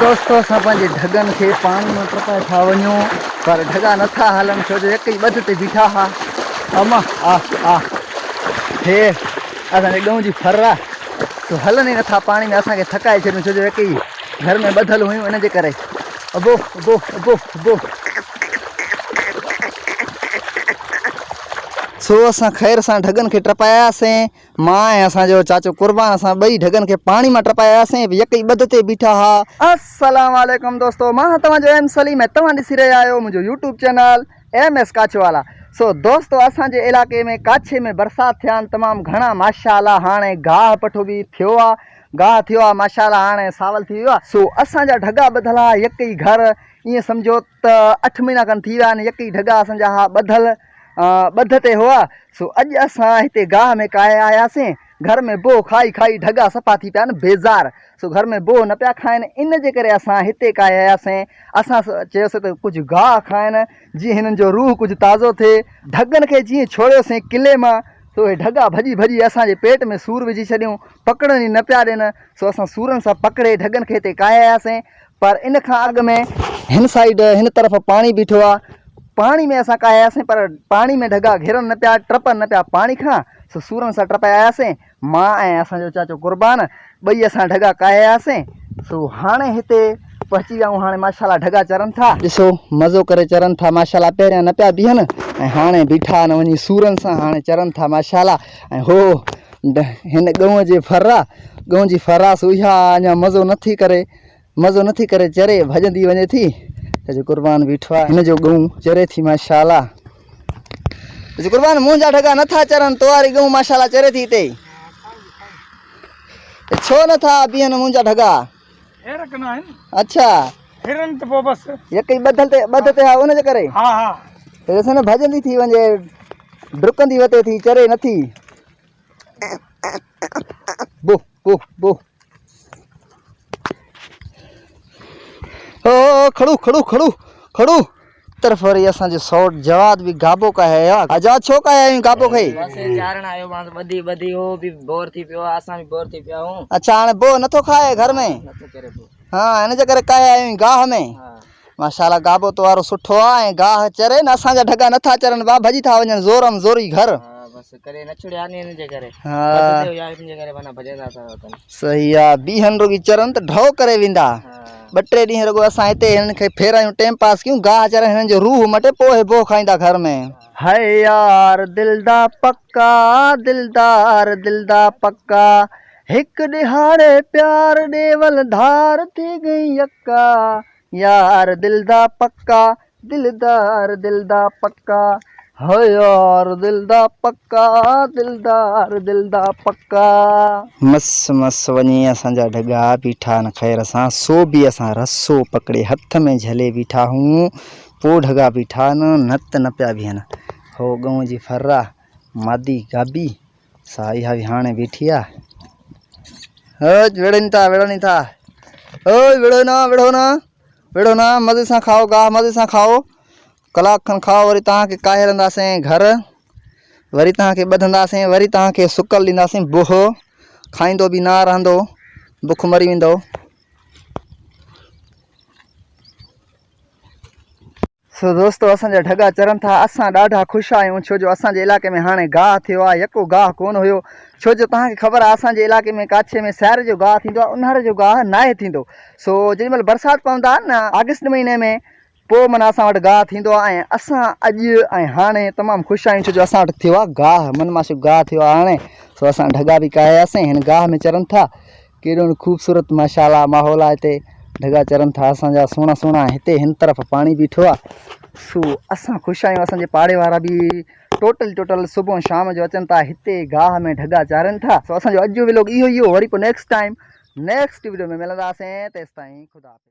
दोस्तों असां पंहिंजे ढगनि खे पाणी में टपाए था वञूं पर ढगा नथा हलनि छो जो हिक ई ॿध ते बीठा हा अमा आ हे असांजे ॻऊं जी फर आहे तो हलनि ई नथा पाणी में असांखे थकाए छॾियूं छो जो हिक ई घर में ॿधल हुयूं इन जे करे अबो अबो अबो अबो सो असां ख़ैर सां ढगनि खे टपायासीं मां ऐं असांजो चाचो कुर्बान असां ॿई ढगनि खे पाणी मां टपायासीं हिक ई ॿध ते बीठा हा। अस्सलाम वालेकुम दोस्तों, मां तव्हांजो एम सलीम ऐं तव्हां ॾिसी रहिया आहियो मुंहिंजो यूट्यूब चैनल MS काछवाला। सो दोस्तों असांजे इलाइक़े में काछे में बरसाति थिया आहिनि तमामु घणा माशाअल्लाह। हाणे गाह पठो बि थियो आहे, गाह थियो आहे माशाअल्लाह, हाणे सावल थी वियो आहे। सो असांजा ढगा ॿधल आहे हिक ई घर, ईअं सम्झो त 8 महीना खनि थी विया आहिनि हिक ई ढगा असांजा हा ॿधल ॿध ते हुआ। सो अॼु असां हिते गाह में काए आयासीं, घर में बो खाई खाई ढगा सफ़ा थी पिया आहिनि बेज़ार। सो घर में बो न पिया खाइनि, इन जे करे असां हिते काए आयासीं। असां चयोसीं त कुझु गाह खाइनि जीअं हिननि जो रूह कुझु ताज़ो थिए। ढगनि खे जीअं छोड़ियोसीं किले मां सो हे ढगा भॼी भॼी असांजे पेट में सूर विझी छॾियूं, पकड़नि ई न पिया ॾियनि। सो असां सूरनि सां पकड़े ढगनि खे हिते काए आयासीं। पर इन खां अॻु में हिन साइड हिन तरफ़ पाणी बीठो आहे, पाणी में असां कायासीं पर पाणी में ढगा घिरनि न पिया, टपनि न पिया पाणी खां। सो सूरनि सां टपाए आयासीं मां ऐं असांजो चाचो कुर्बान, ॿई असां ढगा काए आयासीं। सो हाणे हिते पहुची विया आहियूं। हाणे माशाअल्लाह ढगा चरनि था, ॾिसो मज़ो करे चरनि था माशाअल्लाह। पहिरियां न पिया बीहनि ऐं हाणे बीठा न वञी सूरनि सां हाणे चरनि था माशाअल्लाह। ऐं हो हिन ॻऊं जे फर आहे, ॻऊं जी फर आहे सो इहा अञा मज़ो नथी करे चरे, भॼंदी वञे थी। जो कुर्बान बीठो आहे हिन जो ॻऊं चरे थी माशाअल्लाह। जो कुर्बान मुंहिंजा ढगा नथा चरनि, तोवारी ॻऊं माशाअल्लाह चरे थी हिते। छो नथा बीहनि मुंहिंजा ढगा? अच्छा हिरन त पोइ बस हिक ई ॿध ते हा उन जे करे। हा हा ॾिस न भॼंदी थी वञे, डुकंदी वते थी, चरे नथी। बो बो बो ओ खड़ू खड़ू खड़ू खड़ू तरफ वरी असांजो सौट जवाद भी गाबो का है यार। आजाद छो का है गाबो खाई? बस चारण आयो मां बदी बदी हो भी बोर थी पियो, असां भी बोर थी पिया हूं। अच्छा हाणे बो नथो खाए घर में? नथो करे बो। हाँ इन जे करे काए आहियूं गाह में। हां माशाअल्लाह गाबो तो वारो सुठो आहे ऐं गाह चरे न। असांजा ढगा नथा चरनि, बा भॼी था वञनि ज़ोरम ज़ोरी घर। हां बस करे न छुड़िया ने इन जे करे। हाँ बस यार इन जे करे बना भॼंदा था वतन। सही आहे, बीहन रुगी चरनि त ढो करे वेंदा। हां 2-3 ॾींहं रुगो असां हिते हिननि खे फेरायूं, टाइम पास कयूं, गाह चरे हिननि जो रूह मटे पोइ बो खाईंदा घर में। हाय यार दिल दा पक्का, दिलदार दिल दा पक्का, हिक दिहाड़े प्यार ॾेवल धार थी गई यक्का। यार दिल दा पक्का, दिलदार दिल दा पक्का, हो यार दिल दा पक्का, दिलदार दिल दा पक्का। मस मस वञी असांजा ढगा बीठा न ख़ैर सां। सो भी असां रसो पकड़े हथ में झले बीठा हूँ, पोइ ढगा बीठा न त न पिया बीहनि। हो ॻऊं जी फर आहे मादी गाबी सा, इहा बि हाणे बीठी आहे। विढ़नि था विढ़ो न मज़े सां खाओ गाह, मज़े सां खाओ, कलाक खनि खाओ, वरी तव्हांखे काहे हलंदासीं घर, वरी तव्हांखे ॿधंदासीं, वरी तव्हांखे सुकल ॾींदासीं बुह, खाईंदो बि न रहंदो, बुख मरी वेंदो। सो दोस्तों असांजा ढगा चरनि था, असां ॾाढा ख़ुशि आहियूं छो जो असांजे इलाइक़े में हाणे गाह थियो आहे। यको गाह कोन हुयो छो जो तव्हांखे ख़बर आहे असांजे इलाइक़े में काछे में सियारे जो गाह थींदो आहे, ऊन्हारे जो गाह नाहे थींदो। सो जेॾीमहिल बरसाति पवंदा आहिनि न अगस्त महीने में, पोइ माना असां वटि गाह थींदो आहे। ऐं असां अॼु ऐं हाणे तमामु ख़ुशि आहियूं छो जो असां वटि थियो आहे गाह, मन माशो गाह थियो आहे हाणे। सो असां ढगा बि कायासीं, हिन गाह में चरनि था। केॾो ख़ूबसूरत माशाअल्लाह माहौल आहे हिते, ढगा चरनि था असांजा सुहिणा सुहिणा। हिते हिन तरफ़ पाणी बीठो आहे। सो असां ख़ुशि आहियूं, असांजे पाड़े वारा बि टोटल सुबुह शाम जो अचनि था हिते गाह में ढगा चारनि था। सो असांजो अॼु जो व्लॉग इहो वरी पोइ नेक्स्ट वीडियो में मिलंदासीं। तेसिताईं ख़ुदा हाफ़िज़।